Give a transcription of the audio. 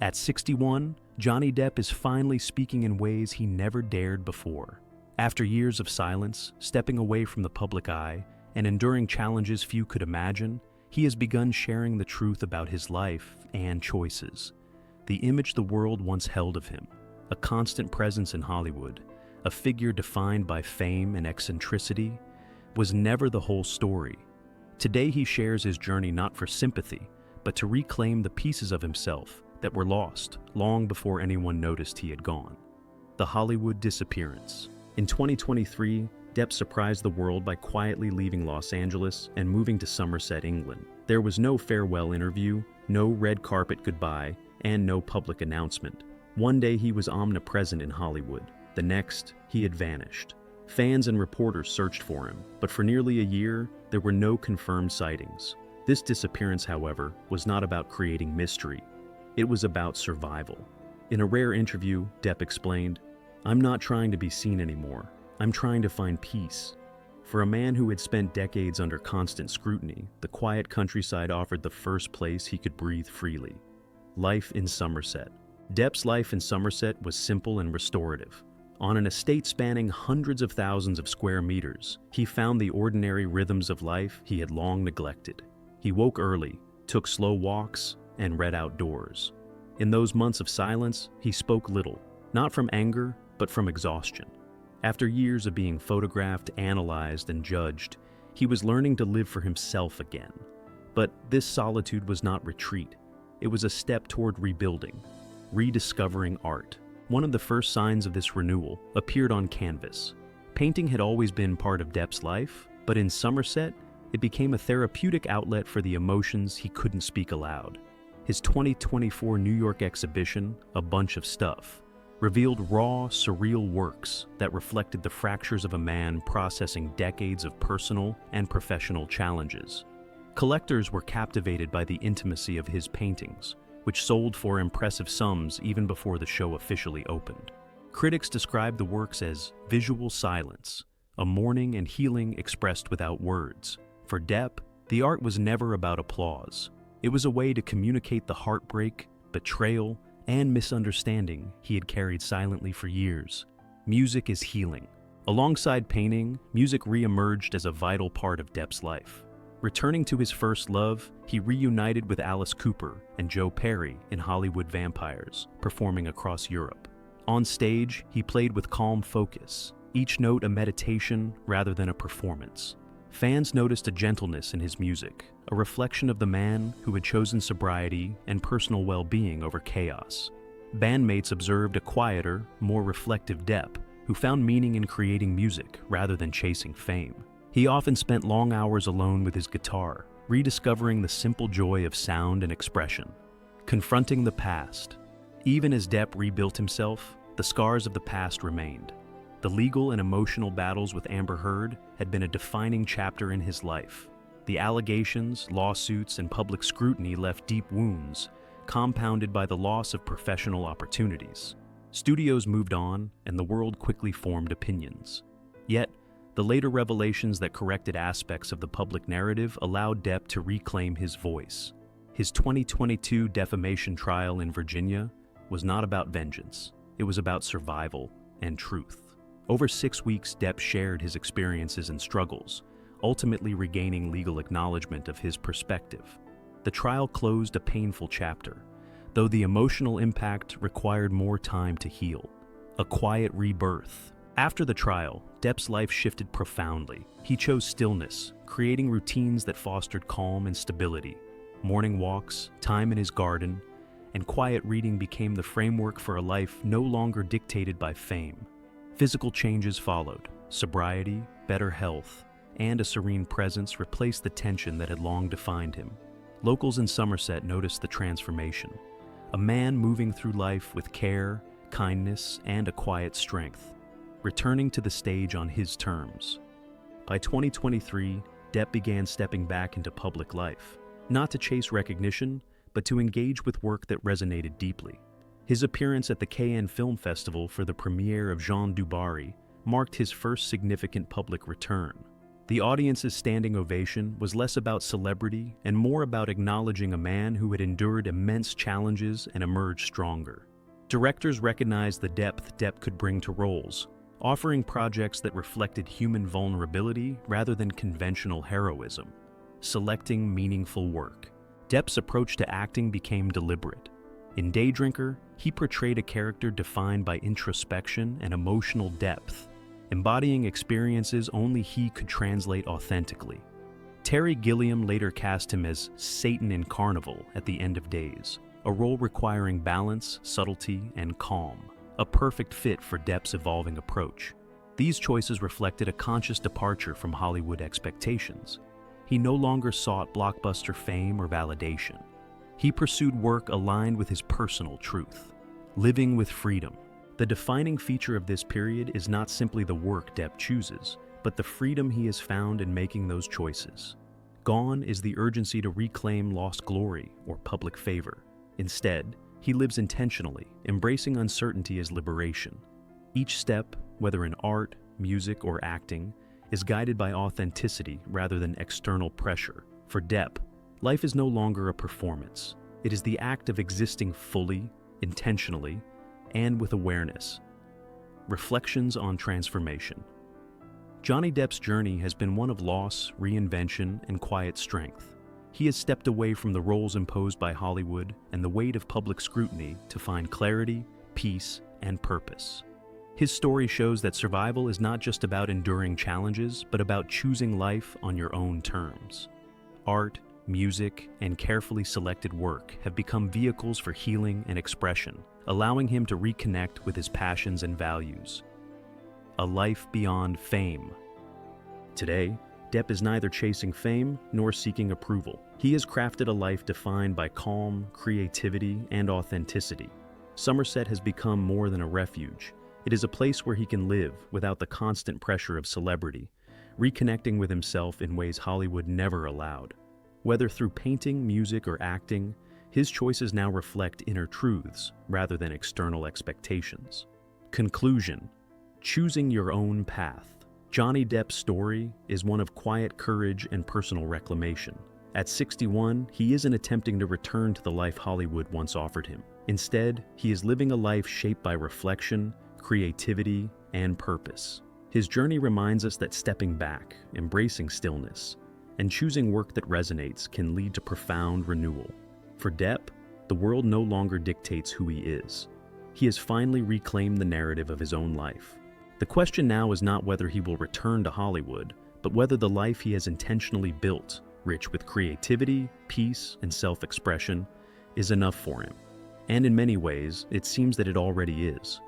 At 61, Johnny Depp is finally speaking in ways he never dared before. After years of silence, stepping away from the public eye, and enduring challenges few could imagine, he has begun sharing the truth about his life and choices. The image the world once held of him, a constant presence in Hollywood, a figure defined by fame and eccentricity, was never the whole story. Today he shares his journey not for sympathy, but to reclaim the pieces of himself that were lost long before anyone noticed he had gone. The Hollywood disappearance. In 2023, Depp surprised the world by quietly leaving Los Angeles and moving to Somerset, England. There was no farewell interview, no red carpet goodbye, and no public announcement. One day he was omnipresent in Hollywood. The next, he had vanished. Fans and reporters searched for him, but for nearly a year, there were no confirmed sightings. This disappearance, however, was not about creating mystery. It was about survival. In a rare interview, Depp explained, "I'm not trying to be seen anymore. I'm trying to find peace." For a man who had spent decades under constant scrutiny, the quiet countryside offered the first place he could breathe freely. Life in Somerset. Depp's life in Somerset was simple and restorative. On an estate spanning hundreds of thousands of square meters, he found the ordinary rhythms of life he had long neglected. He woke early, took slow walks, and read outdoors. In those months of silence, he spoke little, not from anger, but from exhaustion. After years of being photographed, analyzed, and judged, he was learning to live for himself again. But this solitude was not retreat. It was a step toward rebuilding, rediscovering art. One of the first signs of this renewal appeared on canvas. Painting had always been part of Depp's life, but in Somerset, it became a therapeutic outlet for the emotions he couldn't speak aloud. His 2024 New York exhibition, A Bunch of Stuff, revealed raw, surreal works that reflected the fractures of a man processing decades of personal and professional challenges. Collectors were captivated by the intimacy of his paintings, which sold for impressive sums even before the show officially opened. Critics described the works as visual silence, a mourning and healing expressed without words. For Depp, the art was never about applause. It was a way to communicate the heartbreak, betrayal, and misunderstanding he had carried silently for years. Music is healing. Alongside painting, music re-emerged as a vital part of Depp's life. Returning to his first love, he reunited with Alice Cooper and Joe Perry in Hollywood Vampires, performing across Europe. On stage, he played with calm focus, each note a meditation rather than a performance. Fans noticed a gentleness in his music, a reflection of the man who had chosen sobriety and personal well-being over chaos. Bandmates observed a quieter, more reflective Depp, who found meaning in creating music rather than chasing fame. He often spent long hours alone with his guitar, rediscovering the simple joy of sound and expression. Confronting the past. Even as Depp rebuilt himself, the scars of the past remained. The legal and emotional battles with Amber Heard had been a defining chapter in his life. The allegations, lawsuits, and public scrutiny left deep wounds, compounded by the loss of professional opportunities. Studios moved on, and the world quickly formed opinions. Yet, the later revelations that corrected aspects of the public narrative allowed Depp to reclaim his voice. His 2022 defamation trial in Virginia was not about vengeance. It was about survival and truth. Over 6 weeks, Depp shared his experiences and struggles, ultimately regaining legal acknowledgement of his perspective. The trial closed a painful chapter, though the emotional impact required more time to heal. A quiet rebirth. After the trial, Depp's life shifted profoundly. He chose stillness, creating routines that fostered calm and stability. Morning walks, time in his garden, and quiet reading became the framework for a life no longer dictated by fame. Physical changes followed. Sobriety, better health, and a serene presence replaced the tension that had long defined him. Locals in Somerset noticed the transformation. A man moving through life with care, kindness, and a quiet strength, returning to the stage on his terms. By 2023, Depp began stepping back into public life, not to chase recognition, but to engage with work that resonated deeply. His appearance at the Cannes Film Festival for the premiere of Jean du Barry marked his first significant public return. The audience's standing ovation was less about celebrity and more about acknowledging a man who had endured immense challenges and emerged stronger. Directors recognized the depth Depp could bring to roles, offering projects that reflected human vulnerability rather than conventional heroism, selecting meaningful work. Depp's approach to acting became deliberate. In Daydrinker, he portrayed a character defined by introspection and emotional depth, embodying experiences only he could translate authentically. Terry Gilliam later cast him as Satan in Carnival at the end of Days, a role requiring balance, subtlety, and calm, a perfect fit for Depp's evolving approach. These choices reflected a conscious departure from Hollywood expectations. He no longer sought blockbuster fame or validation. He pursued work aligned with his personal truth, living with freedom. The defining feature of this period is not simply the work Depp chooses, but the freedom he has found in making those choices. Gone is the urgency to reclaim lost glory or public favor. Instead, he lives intentionally, embracing uncertainty as liberation. Each step, whether in art, music, or acting, is guided by authenticity rather than external pressure. For Depp, life is no longer a performance. It is the act of existing fully, intentionally, and with awareness. Reflections on transformation. Johnny Depp's journey has been one of loss, reinvention, and quiet strength. He has stepped away from the roles imposed by Hollywood and the weight of public scrutiny to find clarity, peace, and purpose. His story shows that survival is not just about enduring challenges, but about choosing life on your own terms. Art, music, and carefully selected work have become vehicles for healing and expression, allowing him to reconnect with his passions and values. A life beyond fame. Today, Depp is neither chasing fame nor seeking approval. He has crafted a life defined by calm, creativity, and authenticity. Somerset has become more than a refuge. It is a place where he can live without the constant pressure of celebrity, reconnecting with himself in ways Hollywood never allowed. Whether through painting, music, or acting, his choices now reflect inner truths rather than external expectations. Conclusion: choosing your own path. Johnny Depp's story is one of quiet courage and personal reclamation. At 61, he isn't attempting to return to the life Hollywood once offered him. Instead, he is living a life shaped by reflection, creativity, and purpose. His journey reminds us that stepping back, embracing stillness, and choosing work that resonates can lead to profound renewal. For Depp, the world no longer dictates who he is. He has finally reclaimed the narrative of his own life. The question now is not whether he will return to Hollywood, but whether the life he has intentionally built, rich with creativity, peace, and self-expression, is enough for him. And in many ways, it seems that it already is.